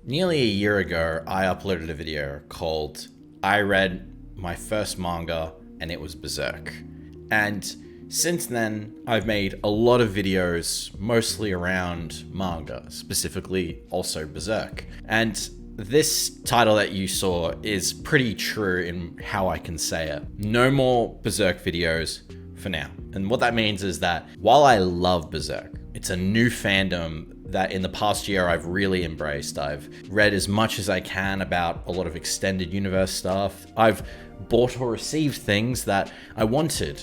Nearly a year ago, I uploaded a video called I Read My First Manga and it was Berserk. And since then, I've made a lot of videos mostly around manga, specifically also Berserk. And this title that you saw is pretty true in how I can say it. No more Berserk videos for now. And what that means is that while I love Berserk, it's a new fandom that in the past year I've really embraced. I've read as much as I can about a lot of extended universe stuff. I've bought or received things that I wanted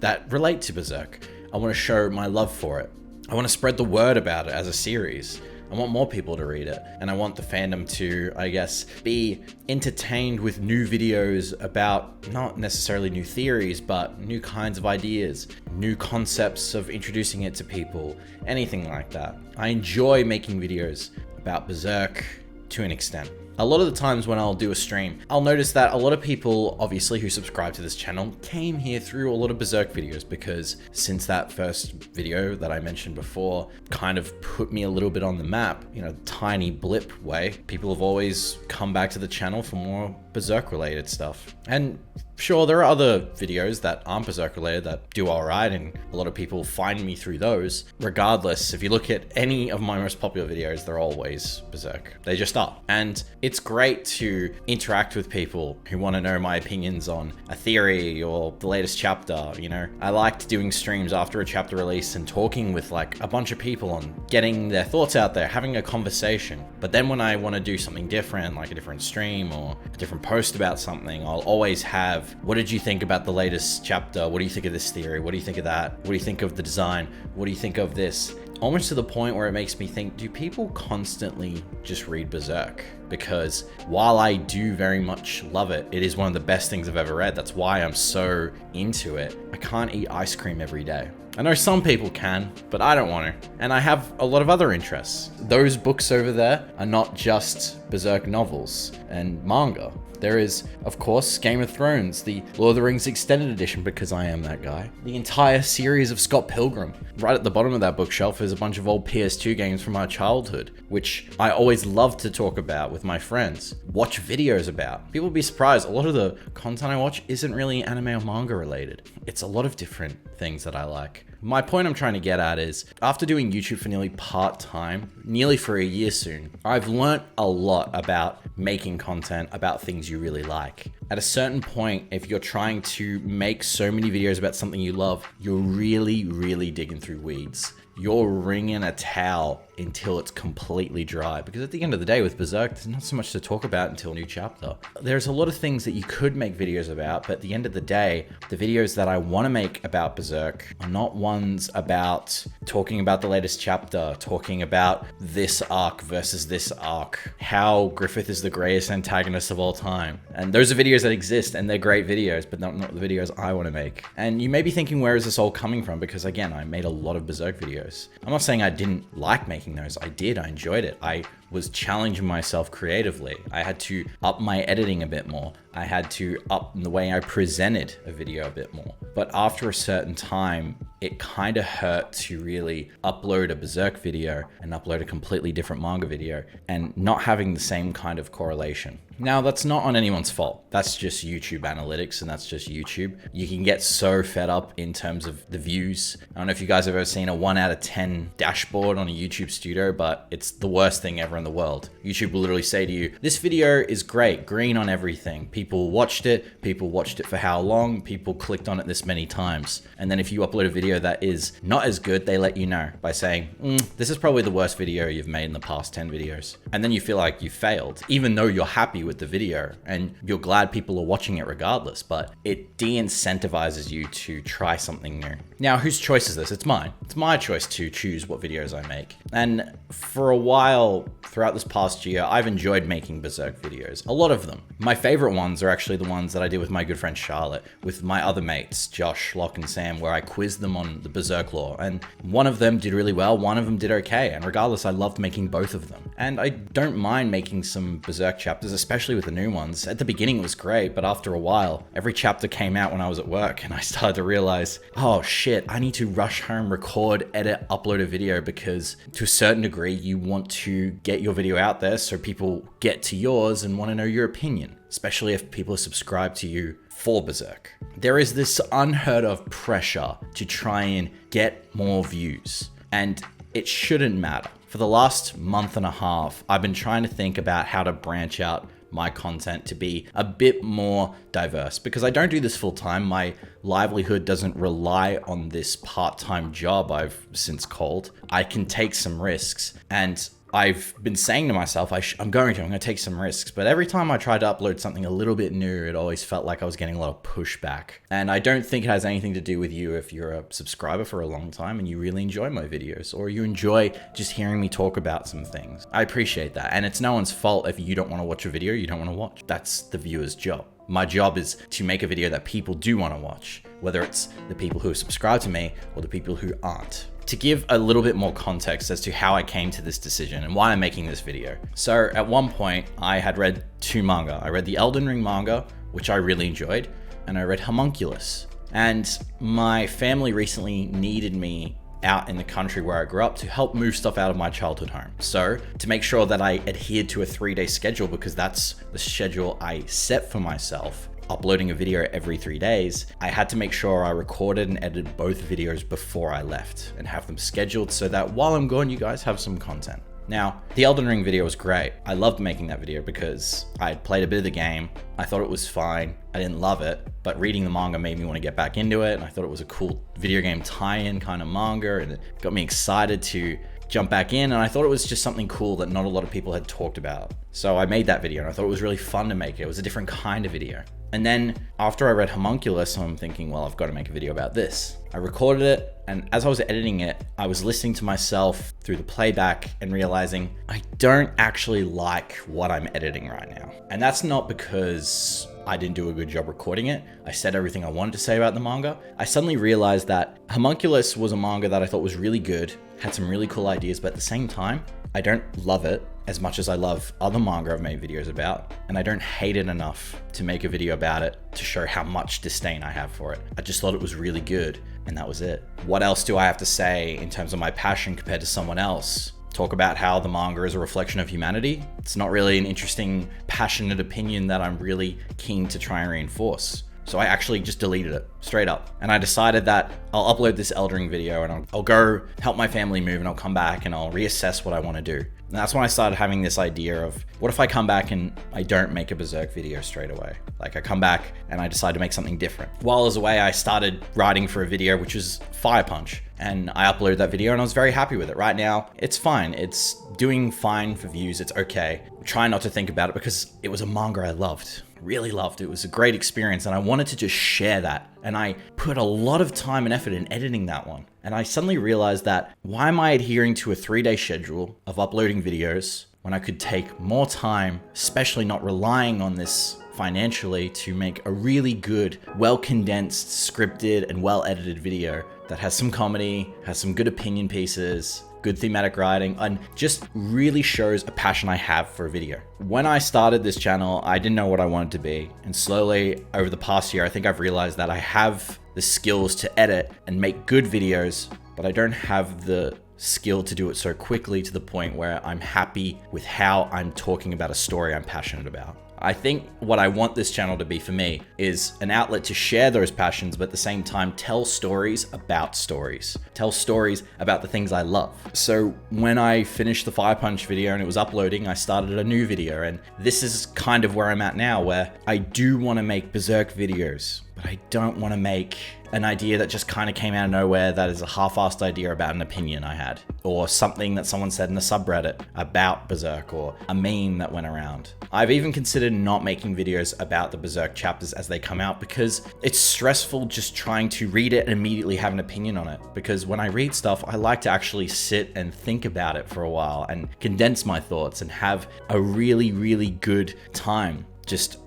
that relate to Berserk. I want to show my love for it. I want to spread the word about it as a series. I want more people to read it. And I want the fandom to, I guess, be entertained with new videos about not necessarily new theories, but new kinds of ideas, new concepts of introducing it to people, anything like that. I enjoy making videos about Berserk to an extent. A lot of the times when I'll do a stream, I'll notice that a lot of people, obviously, who subscribe to this channel came here through a lot of Berserk videos, because since that first video that I mentioned before kind of put me a little bit on the map, tiny blip way, people have always come back to the channel for more Berserk related stuff. And sure, there are other videos that aren't Berserk related that do alright, and a lot of people find me through those. Regardless, if you look at any of my most popular videos, they're always Berserk. They just are. And it's great to interact with people who want to know my opinions on a theory or the latest chapter, I liked doing streams after a chapter release and talking with like a bunch of people on getting their thoughts out there, having a conversation. But then when I want to do something different, like a different stream or a different post about something, I'll always have, what did you think about the latest chapter? What do you think of this theory? What do you think of that? What do you think of the design? What do you think of this? Almost to the point where it makes me think, do people constantly just read Berserk? Because while I do very much love it, it is one of the best things I've ever read. That's why I'm so into it. I can't eat ice cream every day. I know some people can, but I don't want to. And I have a lot of other interests. Those books over there are not just Berserk novels and manga. There is, of course, Game of Thrones, the Lord of the Rings Extended Edition, because I am that guy. The entire series of Scott Pilgrim. Right at the bottom of that bookshelf is a bunch of old PS2 games from our childhood, which I always love to talk about with my friends, watch videos about. People will be surprised, a lot of the content I watch isn't really anime or manga related. It's a lot of different things that I like. My point I'm trying to get at is, after doing YouTube for nearly part-time, nearly for a year soon, I've learnt a lot about making content about things you really like. At a certain point, if you're trying to make so many videos about something you love, you're really digging through weeds. You're wringing a towel until it's completely dry. Because at the end of the day with Berserk, there's not so much to talk about until a new chapter. There's a lot of things that you could make videos about, but at the end of the day, the videos that I want to make about Berserk are not ones about talking about the latest chapter, talking about this arc versus this arc, how Griffith is the greatest antagonist of all time. And those are videos that exist, and they're great videos, but not the videos I want to make. And you may be thinking, where is this all coming from? Because again, I made a lot of Berserk videos. I'm not saying I didn't like making those. I did. I enjoyed it. I was challenging myself creatively. I had to up my editing a bit more. I had to up the way I presented a video a bit more. But after a certain time, it kind of hurt to really upload a Berserk video and upload a completely different manga video and not having the same kind of correlation. Now, that's not on anyone's fault. That's just YouTube analytics, and that's just YouTube. You can get so fed up in terms of the views. I don't know if you guys have ever seen a 1 out of 10 dashboard on a YouTube studio, but it's the worst thing ever in the world. YouTube will literally say to you, this video is great, green on everything. People watched it for how long, people clicked on it this many times. And then if you upload a video that is not as good, they let you know by saying, this is probably the worst video you've made in the past 10 videos. And then you feel like you failed, even though you're happy with the video and you're glad people are watching it regardless, but it de-incentivizes you to try something new. Now, whose choice is this? It's mine. It's my choice to choose what videos I make. And for a while, throughout this past year, I've enjoyed making Berserk videos. A lot of them. My favorite ones are actually the ones that I did with my good friend Charlotte, with my other mates, Josh, Locke, and Sam, where I quizzed them on the Berserk lore, and one of them did really well, one of them did okay, and regardless, I loved making both of them. And I don't mind making some Berserk chapters, especially with the new ones. At the beginning it was great, but after a while, every chapter came out when I was at work, and I started to realize, oh shit, I need to rush home, record, edit, upload a video, because to a certain degree, you want to get your video out there so people get to yours and want to know your opinion, especially if people are subscribed to you for Berserk. There is this unheard of pressure to try and get more views, and it shouldn't matter. For the last month and a half, I've been trying to think about how to branch out my content to be a bit more diverse, because I don't do this full time. My livelihood doesn't rely on this part-time job I've since called. I can take some risks, and I've been saying to myself, I'm going to take some risks, but every time I try to upload something a little bit new, it always felt like I was getting a lot of pushback. And I don't think it has anything to do with you if you're a subscriber for a long time and you really enjoy my videos, or you enjoy just hearing me talk about some things. I appreciate that. And it's no one's fault if you don't want to watch a video you don't want to watch. That's the viewer's job. My job is to make a video that people do want to watch, whether it's the people who have subscribed to me or the people who aren't. To give a little bit more context as to how I came to this decision and why I'm making this video. So at one point, I had read 2 manga. I read the Elden Ring manga, which I really enjoyed, and I read Homunculus. And my family recently needed me out in the country where I grew up to help move stuff out of my childhood home. So to make sure that I adhered to a 3-day schedule, because that's the schedule I set for myself, uploading a video every 3 days, I had to make sure I recorded and edited both videos before I left and have them scheduled so that while I'm gone, you guys have some content. Now, the Elden Ring video was great. I loved making that video because I had played a bit of the game. I thought it was fine. I didn't love it, but reading the manga made me want to get back into it. And I thought it was a cool video game tie-in kind of manga, and it got me excited to jump back in, and I thought it was just something cool that not a lot of people had talked about. So I made that video, and I thought it was really fun to make it. It was a different kind of video. And then after I read Homunculus, I'm thinking, well, I've got to make a video about this. I recorded it, and as I was editing it, I was listening to myself through the playback and realizing I don't actually like what I'm editing right now. And that's not because I didn't do a good job recording it. I said everything I wanted to say about the manga. I suddenly realized that Homunculus was a manga that I thought was really good, had some really cool ideas, but at the same time, I don't love it as much as I love other manga I've made videos about, and I don't hate it enough to make a video about it to show how much disdain I have for it. I just thought it was really good, and that was it. What else do I have to say in terms of my passion compared to someone else? Talk about how the manga is a reflection of humanity? It's not really an interesting, passionate opinion that I'm really keen to try and reinforce. So I actually just deleted it straight up. And I decided that I'll upload this Elden Ring video and I'll go help my family move, and I'll come back and I'll reassess what I want to do. And that's when I started having this idea of, what if I come back and I don't make a Berserk video straight away? Like, I come back and I decide to make something different. While I was away, I started writing for a video, which was Fire Punch. And I uploaded that video and I was very happy with it. Right now, it's fine. It's doing fine for views. It's okay. I'm trying not to think about it because it was a manga I loved. Really loved. It was a great experience, and I wanted to just share that. And I put a lot of time and effort in editing that one. And I suddenly realized that, why am I adhering to a 3-day schedule of uploading videos when I could take more time, especially not relying on this financially, to make a really good, well-condensed, scripted, and well-edited video that has some comedy, has some good opinion pieces, good thematic writing, and just really shows a passion I have for a video. When I started this channel, I didn't know what I wanted to be. And slowly over the past year, I think I've realized that I have the skills to edit and make good videos, but I don't have the skill to do it so quickly to the point where I'm happy with how I'm talking about a story I'm passionate about. I think what I want this channel to be for me is an outlet to share those passions, but at the same time, tell stories about stories. Tell stories about the things I love. So when I finished the Fire Punch video and it was uploading, I started a new video, and this is kind of where I'm at now, where I do want to make Berserk videos, but I don't want to make an idea that just kind of came out of nowhere that is a half-assed idea about an opinion I had, or something that someone said in a subreddit about Berserk, or a meme that went around. I've even considered not making videos about the Berserk chapters as they come out, because it's stressful just trying to read it and immediately have an opinion on it. Because when I read stuff, I like to actually sit and think about it for a while and condense my thoughts and have a really, really good time just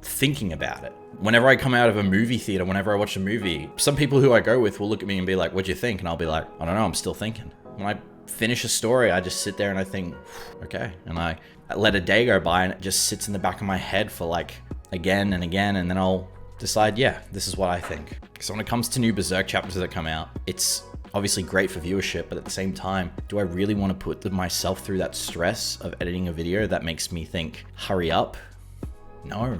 thinking about it. Whenever I come out of a movie theater, whenever I watch a movie, some people who I go with will look at me and be like, what'd you think? And I'll be like, I don't know, I'm still thinking. When I finish a story, I just sit there and I think, okay. And I let a day go by and it just sits in the back of my head for like again and again. And then I'll decide, yeah, this is what I think. So when it comes to new Berserk chapters that come out, it's obviously great for viewership, but at the same time, do I really want to put myself through that stress of editing a video that makes me think, hurry up? No.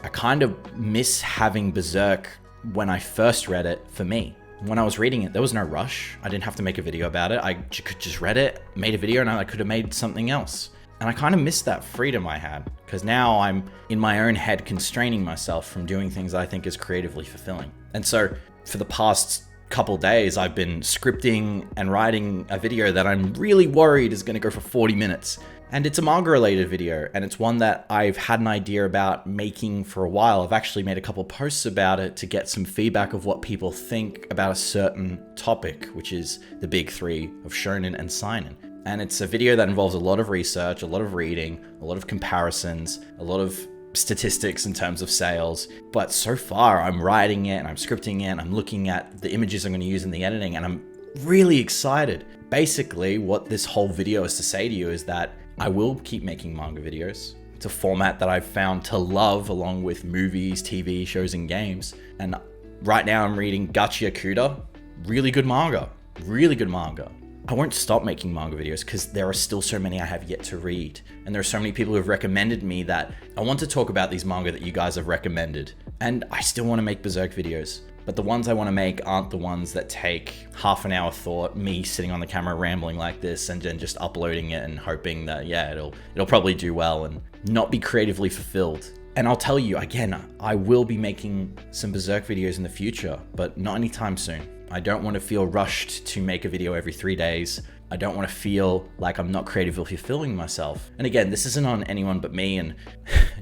I kind of miss having Berserk when I first read it for me. When I was reading it, there was no rush. I didn't have to make a video about it. I could just read it, made a video, and I could have made something else. And I kind of miss that freedom I had, because now I'm in my own head constraining myself from doing things I think is creatively fulfilling. And so for the past couple days, I've been scripting and writing a video that I'm really worried is going to go for 40 minutes. And it's a manga related video, and it's one that I've had an idea about making for a while. I've actually made a couple posts about it to get some feedback of what people think about a certain topic, which is the big three of shonen and seinen. And it's a video that involves a lot of research, a lot of reading, a lot of comparisons, a lot of statistics in terms of sales. But so far I'm writing it and I'm scripting it and I'm looking at the images I'm going to use in the editing, and I'm really excited. Basically, what this whole video is to say to you is that I will keep making manga videos. It's a format that I've found to love along with movies, TV shows, and games. And right now I'm reading Gachi Akuda. Really good manga. Really good manga. I won't stop making manga videos because there are still so many I have yet to read. And there are so many people who have recommended me that I want to talk about these manga that you guys have recommended. And I still want to make Berserk videos. But the ones I want to make aren't the ones that take half an hour thought, me sitting on the camera rambling like this and then just uploading it and hoping that, yeah, it'll probably do well and not be creatively fulfilled. And I'll tell you, again, I will be making some Berserk videos in the future, but not anytime soon. I don't want to feel rushed to make a video every 3 days. I don't want to feel like I'm not creatively fulfilling myself. And again, this isn't on anyone but me and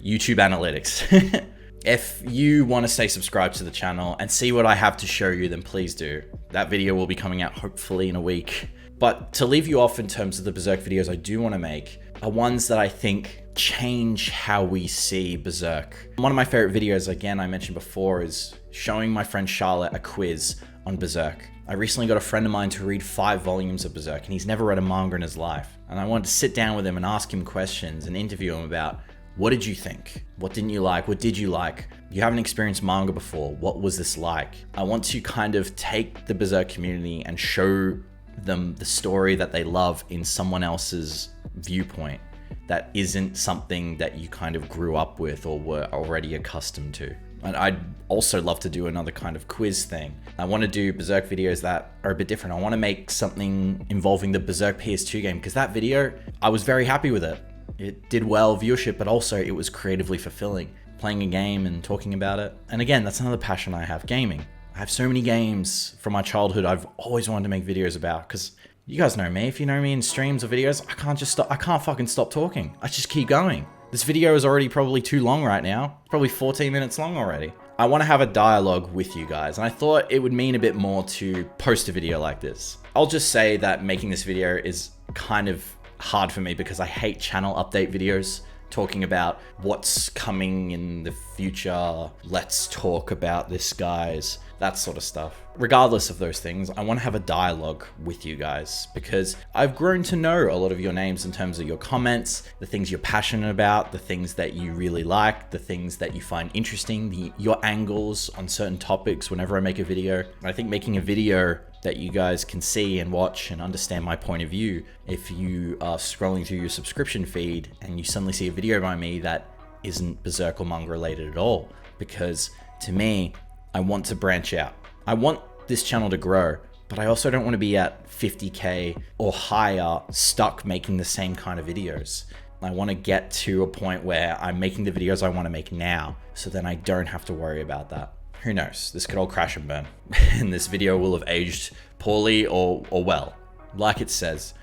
YouTube analytics. If you want to stay subscribed to the channel and see what I have to show you, then please do. That video will be coming out hopefully in a week. But to leave you off in terms of the Berserk videos I do want to make are ones that I think change how we see Berserk. One of my favorite videos, again, I mentioned before, is showing my friend Charlotte a quiz on Berserk. I recently got a friend of mine to read 5 volumes of Berserk, and he's never read a manga in his life. And I wanted to sit down with him and ask him questions and interview him about, what did you think? What didn't you like? What did you like? You haven't experienced manga before. What was this like? I want to kind of take the Berserk community and show them the story that they love in someone else's viewpoint that isn't something that you kind of grew up with or were already accustomed to. And I'd also love to do another kind of quiz thing. I want to do Berserk videos that are a bit different. I want to make something involving the Berserk PS2 game, because that video, I was very happy with it. It did well viewership, but also it was creatively fulfilling. Playing a game and talking about it. And again, that's another passion I have, gaming. I have so many games from my childhood I've always wanted to make videos about, because you guys know me. If you know me in streams or videos, I can't fucking stop talking. I just keep going. This video is already probably too long right now. Probably 14 minutes long already. I want to have a dialogue with you guys, and I thought it would mean a bit more to post a video like this. I'll just say that making this video is kind of hard for me because I hate channel update videos talking about what's coming in the future. Let's talk about this, guys. That sort of stuff. Regardless of those things, I want to have a dialogue with you guys because I've grown to know a lot of your names in terms of your comments, the things you're passionate about, the things that you really like, the things that you find interesting, your angles on certain topics whenever I make a video. I think making a video that you guys can see and watch and understand my point of view, if you are scrolling through your subscription feed and you suddenly see a video by me that isn't Berserk or manga related at all, because to me, I want to branch out. I want this channel to grow, but I also don't want to be at 50K or higher stuck making the same kind of videos. I want to get to a point where I'm making the videos I want to make now, so then I don't have to worry about that. Who knows? This could all crash and burn. And this video will have aged poorly or well. Like it says,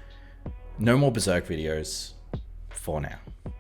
no more Berserk videos for now.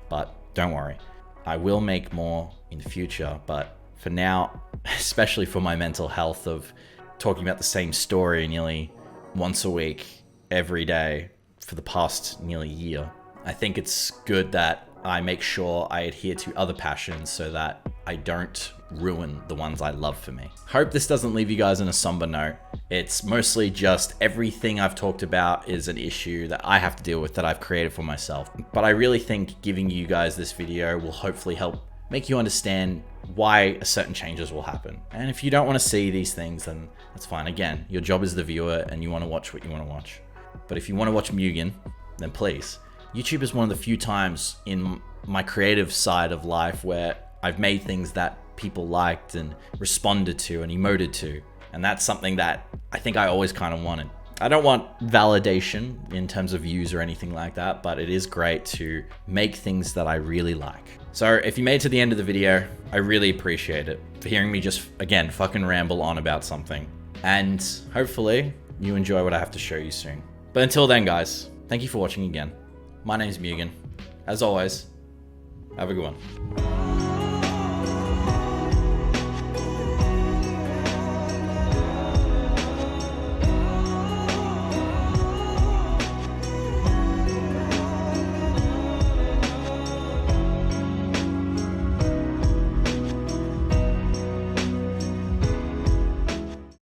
But don't worry, I will make more in the future, but for now, especially for my mental health of talking about the same story nearly once a week, every day, for the past nearly year, I think it's good that I make sure I adhere to other passions so that I don't ruin the ones I love for me. Hope this doesn't leave you guys in a somber note. It's mostly just everything I've talked about is an issue that I have to deal with that I've created for myself. But I really think giving you guys this video will hopefully help make you understand why certain changes will happen. And if you don't want to see these things, then that's fine. Again, your job is the viewer and you want to watch what you want to watch. But if you want to watch Mugen, then please. YouTube is one of the few times in my creative side of life where I've made things that people liked and responded to and emoted to. And that's something that I think I always kind of wanted. I don't want validation in terms of views or anything like that, but it is great to make things that I really like. So if you made it to the end of the video, I really appreciate it for hearing me just, again, fucking ramble on about something. And hopefully you enjoy what I have to show you soon. But until then, guys, thank you for watching again. My name's Mugen. As always, have a good one.